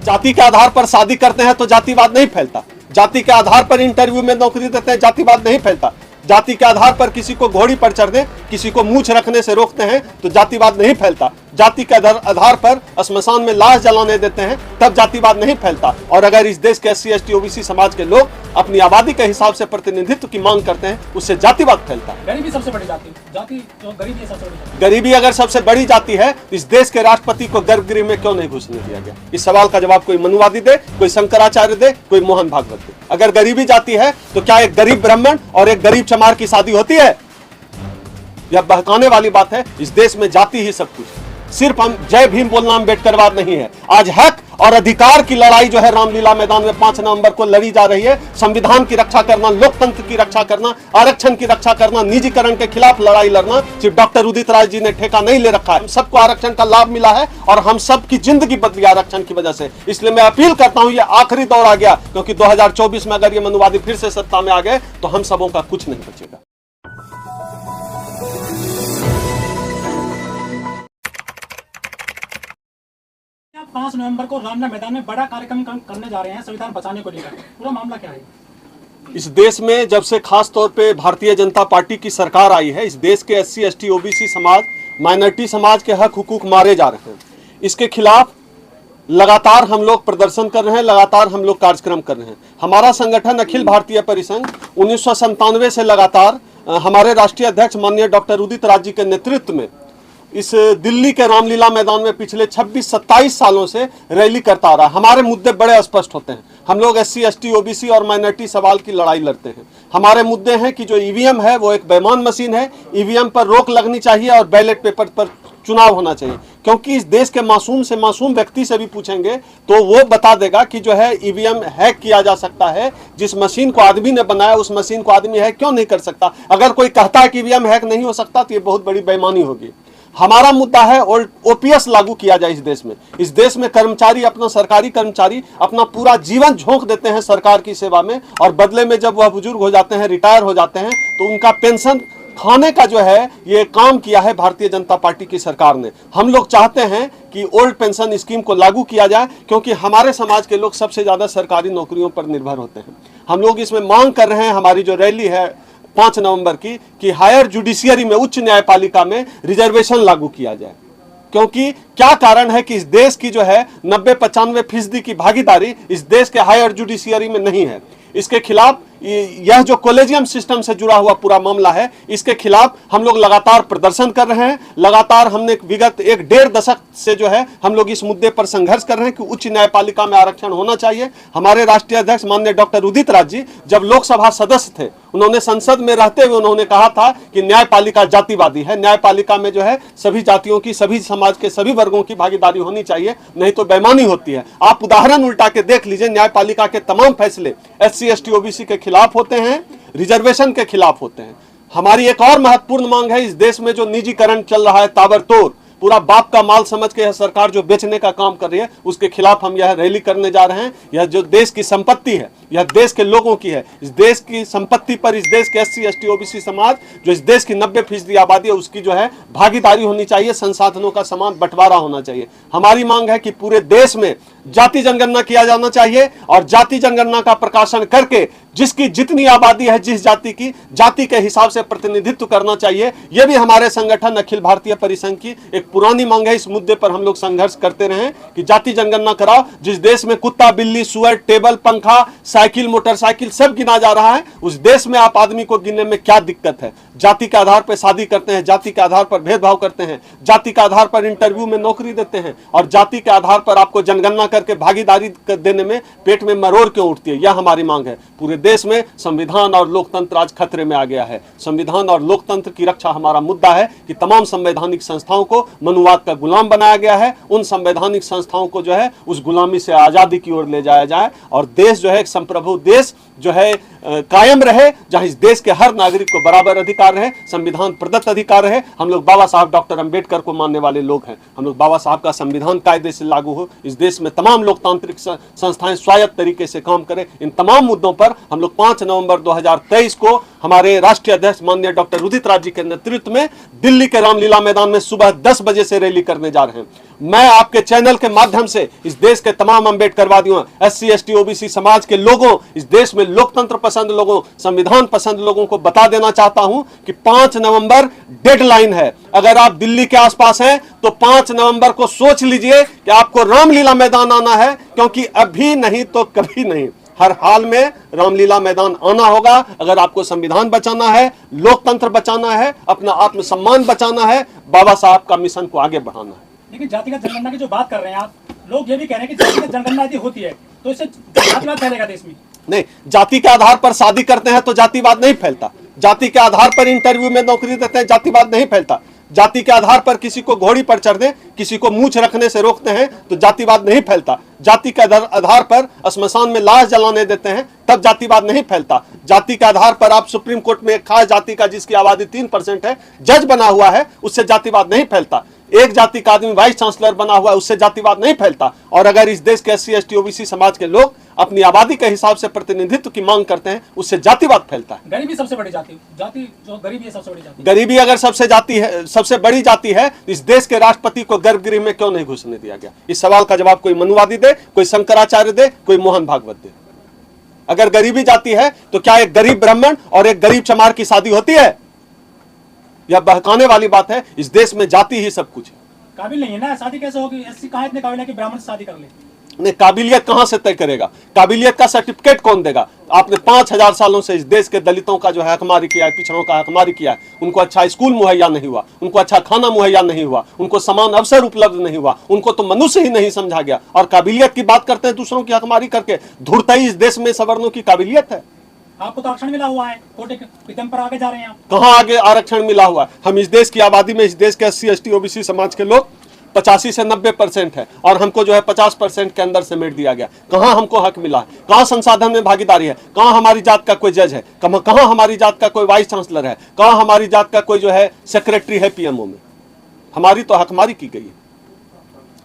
जाति के आधार पर शादी करते हैं तो जातिवाद नहीं फैलता। जाति के आधार पर इंटरव्यू में नौकरी देते हैं, जातिवाद नहीं फैलता। जाति के आधार पर किसी को घोड़ी पर चढ़ने, किसी को मूंछ रखने से रोकते हैं तो जातिवाद नहीं फैलता। जाति के आधार पर श्मशान में लाश जलाने देते हैं तब जातिवाद नहीं फैलता। और अगर इस देश के SC ST OBC समाज के लोग अपनी आबादी के हिसाब से प्रतिनिधित्व की मांग करते हैं, उससे जातिवाद फैलता है। गरीबी सबसे बड़ी जाति तो गरीबी सबसे बड़ी जाति। गरीबी अगर सबसे बड़ी जाति है, इस देश के राष्ट्रपति को गर्भगृह में क्यों नहीं घुसने दिया गया? इस सवाल का जवाब कोई मनुवादी दे, कोई शंकराचार्य दे, कोई मोहन भागवत दे। अगर गरीबी जाति है तो क्या एक गरीब ब्राह्मण और एक गरीब चमार की शादी होती है? यह बहकाने वाली बात है। इस देश में जाति ही सब कुछ है। सिर्फ हम जय भीम बोलना अम्बेडकरवाद नहीं है। आज हक और अधिकार की लड़ाई जो है रामलीला मैदान में 5 नवंबर को लड़ी जा रही है। संविधान की रक्षा करना, लोकतंत्र की रक्षा करना, आरक्षण की रक्षा करना, निजीकरण के खिलाफ लड़ाई लड़ना सिर्फ डॉक्टर उदित राज जी ने ठेका नहीं ले रखा है। हम सबको आरक्षण का लाभ मिला है और हम सबकी जिंदगी बदली आरक्षण की वजह से। इसलिए मैं अपील करता हूं, ये आखिरी दौर आ गया, क्योंकि 2024 में अगर ये मनुवादी फिर से सत्ता में आ गए तो हम सबों का कुछ नहीं बचेगा। 5 नवंबर को रामलीला मैदान में बड़ा कार्यक्रम करने जा रहे हैं संविधान बचाने को लेकर, पूरा मामला क्या है? इस देश में जब से खास तौर पे भारतीय जनता पार्टी की सरकार आई है, इस देश के SC ST OBC समाज, माइनॉरिटी समाज के हक हुकूक मारे जा रहे हैं। इसके खिलाफ लगातार हम लोग प्रदर्शन कर रहे हैं, लगातार हम लोग कार्यक्रम कर रहे हैं। हमारा संगठन अखिल भारतीय परिसंघ 1997 से लगातार हमारे राष्ट्रीय अध्यक्ष माननीय डॉक्टर उदित राज जी के नेतृत्व में इस दिल्ली के रामलीला मैदान में पिछले 26-27 सालों से रैली करता आ रहा है। हमारे मुद्दे बड़े स्पष्ट होते हैं। हम लोग SC ST OBC और माइनॉरिटी सवाल की लड़ाई लड़ते हैं। हमारे मुद्दे हैं कि जो EVM है वो एक बेईमान मशीन है, EVM पर रोक लगनी चाहिए और बैलेट पेपर पर चुनाव होना चाहिए। क्योंकि इस देश के मासूम से मासूम व्यक्ति से भी पूछेंगे तो वो बता देगा कि जो है EVM हैक किया जा सकता है। जिस मशीन को आदमी ने बनाया उस मशीन को आदमी हैक क्यों नहीं कर सकता? अगर कोई कहता है कि EVM हैक नहीं हो सकता तो ये बहुत बड़ी बेईमानी होगी। हमारा मुद्दा है OPS लागू किया जाए इस देश में। इस देश में कर्मचारी, अपना सरकारी कर्मचारी अपना पूरा जीवन झोंक देते हैं सरकार की सेवा में, और बदले में जब वह बुजुर्ग हो जाते हैं, रिटायर हो जाते हैं, तो उनका पेंशन खाने का जो है ये काम किया है भारतीय जनता पार्टी की सरकार ने। हम लोग चाहते हैं कि ओल्ड पेंशन स्कीम को लागू किया जाए, क्योंकि हमारे समाज के लोग सबसे ज्यादा सरकारी नौकरियों पर निर्भर होते हैं। हम लोग इसमें मांग कर रहे हैं, हमारी जो रैली है 5 नवंबर की, कि हायर जुडिशियरी में, उच्च न्यायपालिका में रिजर्वेशन लागू किया जाए। क्योंकि क्या कारण है कि इस देश की जो है 90-95% की भागीदारी इस देश के हायर जुडिशियरी में नहीं है। इसके खिलाफ यह जो कॉलेजियम सिस्टम से जुड़ा हुआ पूरा मामला है, इसके खिलाफ हम लोग लगातार प्रदर्शन कर रहे हैं। लगातार हमने विगत 1-1.5 दशक से जो है हम लोग इस मुद्दे पर संघर्ष कर रहे हैं कि उच्च न्यायपालिका में आरक्षण होना चाहिए। हमारे राष्ट्रीय अध्यक्ष माननीय डॉक्टर उदित राज जी जब लोकसभा सदस्य थे, उन्होंने संसद में रहते हुए उन्होंने कहा था कि न्यायपालिका जातिवादी है, न्यायपालिका में जो है सभी जातियों की, सभी समाज के सभी वर्गों की भागीदारी होनी चाहिए, नहीं तो बेईमानी होती है। आप उदाहरण उल्टा के देख लीजिए, न्यायपालिका के तमाम फैसले SC ST OBC के खिलाफ होते हैं, रिजर्वेशन के खिलाफ होते हैं। हमारी एक और महत्वपूर्ण मांग है, इस देश में जो निजीकरण चल रहा है ताबड़तोड़, पूरा बाप का माल समझ के यह सरकार जो बेचने का काम कर रही है, उसके खिलाफ हम यह रैली करने जा रहे हैं। यह जो देश की संपत्ति है, यह देश के लोगों की है। इस देश की संपत्ति पर इस देश के SC ST OBC समाज, जो इस देश की 90% आबादी है, उसकी जो है भागीदारी होनी चाहिए, संसाधनों का समान बंटवारा होना चाहिए। हमारी मांग है कि पूरे देश में जाति जनगणना किया जाना चाहिए और जाति जनगणना का प्रकाशन करके जिसकी जितनी आबादी है, जिस जाति की, जाति के हिसाब से प्रतिनिधित्व करना चाहिए। यह भी हमारे संगठन अखिल भारतीय परिसंघ की एक पुरानी मांग है। इस मुद्दे पर हम लोग संघर्ष करते रहे कि जाति जनगणना कराओ। जिस देश में कुत्ता, बिल्ली, सुअर, टेबल, पंखा, साइकिल, मोटरसाइकिल सब गिना जा रहा है, उस देश में आप आदमी को गिनने में क्या दिक्कत है? जाति के आधार पर शादी करते हैं, जाति के आधार पर भेदभाव करते हैं, जाति के आधार पर इंटरव्यू में नौकरी देते हैं, और जाति के आधार पर आपको जनगणना करके भागीदारी देने में पेट में मरोड़ क्यों उठती है? यह हमारी मांग है। पूरे देश में संविधान और लोकतंत्र आज खतरे में आ गया है। संविधान और लोकतंत्र की रक्षा हमारा मुद्दा है कि तमाम संवैधानिक संस्थाओं को मनुवाद का गुलाम बनाया गया है। उन संवैधानिक संस्थाओं को जो है उस गुलामी से आजादी की ओर ले जाया जाए, और देश जो है एक संप्रभु देश जो है कायम रहे, जहां इस देश के हर नागरिक को बराबर अधिकार रहे, संविधान प्रदत्त अधिकार रहे। हम लोग बाबा साहब डॉक्टर अंबेडकर को मानने वाले लोग हैं। हम लोग बाबा साहब का संविधान कायदे से लागू हो, इस देश में तमाम लोकतांत्रिक संस्थाएं स्वायत्त तरीके से काम करें। इन तमाम मुद्दों पर हम लोग 5 नवंबर 2023 को हमारे राष्ट्रीय अध्यक्ष माननीय डॉक्टर उदित राज जी के नेतृत्व में दिल्ली के रामलीला मैदान में सुबह 10 बजे से रैली करने जा रहे हैं। मैं आपके चैनल के माध्यम से इस देश के तमाम अम्बेडकरवादियों, SC ST OBC समाज के लोगों, इस देश में लोकतंत्र पसंद लोगों, संविधान पसंद लोगों को बता देना चाहता हूं कि 5 नवंबर डेडलाइन है। अगर आप दिल्ली के आसपास हैं तो 5 नवंबर को सोच लीजिए कि आपको रामलीला मैदान आना है, क्योंकि अभी नहीं तो कभी नहीं, हर हाल में रामलीला मैदान आना होगा। अगर आपको संविधान बचाना है, लोकतंत्र बचाना है, अपना आत्मसम्मान बचाना है, बाबा साहब का मिशन को आगे बढ़ाना है। लेकिन जातिगत जनगणना की जो बात कर रहे हैं आप, लोग ये भी कह रहे हैं कि जातिगत जनगणना यदि होती है तो इससे जातिवाद फैलेगा देश में। नहीं, जाति के आधार पर शादी करते हैं तो जातिवाद नहीं फैलता। जाति के आधार पर इंटरव्यू में नौकरी देते हैं, जातिवाद नहीं फैलता। जाति के आधार पर किसी को घोड़ी पर चढ़ दे, किसी को मूछ रखने से रोकते हैं तो जातिवाद नहीं फैलता। जाति के आधार पर श्मशान में लाश जलाने देते हैं तब जातिवाद नहीं फैलता। जाति के आधार पर आप सुप्रीम कोर्ट में एक खास जाति का जिसकी आबादी 3% है जज बना हुआ है, उससे जातिवाद नहीं फैलता। एक जाति का आदमी वाइस चांसलर बना हुआ है, उससे जातिवाद नहीं फैलता। और अगर इस देश के SC ST OBC समाज के लोग अपनी आबादी के हिसाब से प्रतिनिधित्व की मांग करते हैं, उससे जातिवाद फैलता है। गरीबी सबसे बड़ी जाति जो गरीबी है सबसे बड़ी जाति। गरीबी अगर सबसे बड़ी जाति है, इस देश के राष्ट्रपति को गर्भगृह में क्यों नहीं घुसने दिया गया? इस सवाल का जवाब कोई मनुवादी दे, कोई शंकराचार्य दे, कोई मोहन भागवत दे। अगर गरीबी जाति है तो क्या एक गरीब ब्राह्मण और एक गरीब चमार की शादी होती है? यह बहकाने वाली बात है। इस देश में जाति ही सब कुछ है। काबिल नहीं है ना, शादी कैसे होगी? SC कहाँ इतने काबिल है कि ब्राह्मण से शादी कर ले? नहीं, काबिलियत कहां से तय करेगा? काबिलियत का सर्टिफिकेट कौन देगा? आपने 5000 सालों से इस देश के दलितों का जो है हकमारी किया है, पिछड़ों का हकमारी किया है। उनको अच्छा स्कूल मुहैया नहीं हुआ, उनको अच्छा खाना मुहैया नहीं हुआ, उनको समान अवसर उपलब्ध नहीं हुआ, उनको तो मनुष्य ही नहीं समझा गया। और काबिलियत की बात करते हैं दूसरों की हकमारी करके। धुरतई इस देश में सवर्णों की काबिलियत है। आपको तो आरक्षण मिला हुआ है, कोटे के पर आगे जा रहे हैं आप। कहां आगे आरक्षण मिला हुआ है? हम इस देश की आबादी में, इस देश के SC ST OBC समाज के लोग 85 से 90% है और हमको जो है 50% के अंदर समेट दिया गया। कहां हमको हक मिला है? कहां संसाधन में भागीदारी है? कहां हमारी जात का कोई जज है? कहां हमारी जात का कोई वाइस चांसलर है? कहां हमारी जात का कोई जो है सेक्रेटरी है PMO में? हमारी तो हकमारी की गई है।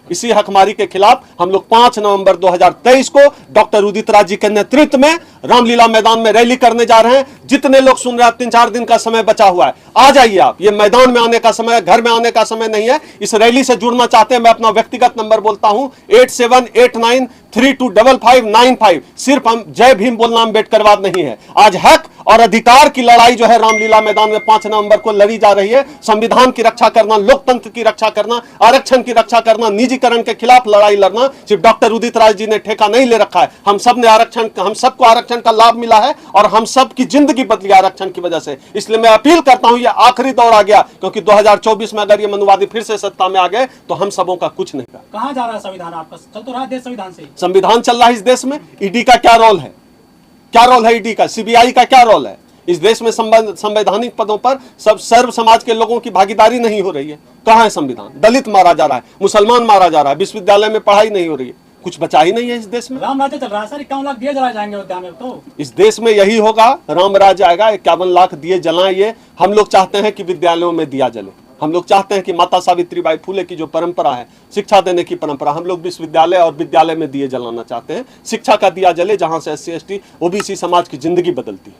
इसी हकमारी के खिलाफ हम लोग 5 नवंबर 2023 को डॉक्टर उदित राज जी के नेतृत्व में रामलीला मैदान में रैली करने जा रहे हैं। जितने लोग सुन रहे हैं, 3-4 दिन का समय बचा हुआ है, आ जाइए आप। ये मैदान में आने का समय, घर में आने का समय नहीं है। इस रैली से जुड़ना चाहते हैं, मैं अपना व्यक्तिगत नंबर बोलता हूं 8789325595। सिर्फ हम जय भीम बोलना अम्बेडकरवाद नहीं है। आज हक और अधिकार की लड़ाई जो है रामलीला मैदान में 5 नवंबर को लड़ी जा रही है। संविधान की रक्षा करना, लोकतंत्र की रक्षा करना, आरक्षण की रक्षा करना, निजीकरण के खिलाफ लड़ाई लड़ना सिर्फ डॉक्टर उदित राज जी ने ठेका नहीं ले रखा है। हम सबको आरक्षण का लाभ मिला है और हम सब की जिंदगी बदली आरक्षण की वजह से। इसलिए मैं अपील करता हूं, ये आखिरी दौर आ गया, क्योंकि 2024 में अगर ये मनुवादी फिर से सत्ता में आ गए तो हम सबों का कुछ नहीं का। कहां जा रहा है संविधान आपका? चल तो रहा है देश संविधान से। संविधान चल रहा है इस देश में। ईडी का क्या रोल है? क्या रोल है ईडी का? CBI का क्या रोल है? इस देश में संवैधानिक पदों पर सब सर्व समाज के लोगों की भागीदारी नहीं हो रही है। कहां है संविधान? दलित मारा जा रहा है, मुसलमान मारा जा रहा है, विश्वविद्यालय में पढ़ाई नहीं हो रही है, कुछ बचा ही नहीं है इस देश में। राम राज्य चल रहा है सर, 51 लाख दिए जलाए जाएंगे अयोध्या में। तो इस देश में यही होगा, राम राज्य आएगा, 51 लाख दिए जलाएंगे। हम लोग चाहते हैं कि विद्यालयों में दिया जले। हम लोग चाहते हैं कि माता सावित्रीबाई फुले की जो परंपरा है, शिक्षा देने की परंपरा, हम लोग विश्वविद्यालय और विद्यालय में दिए जलाना चाहते हैं। शिक्षा का दिया जले, जहां से SC ST OBC समाज की जिंदगी बदलती है।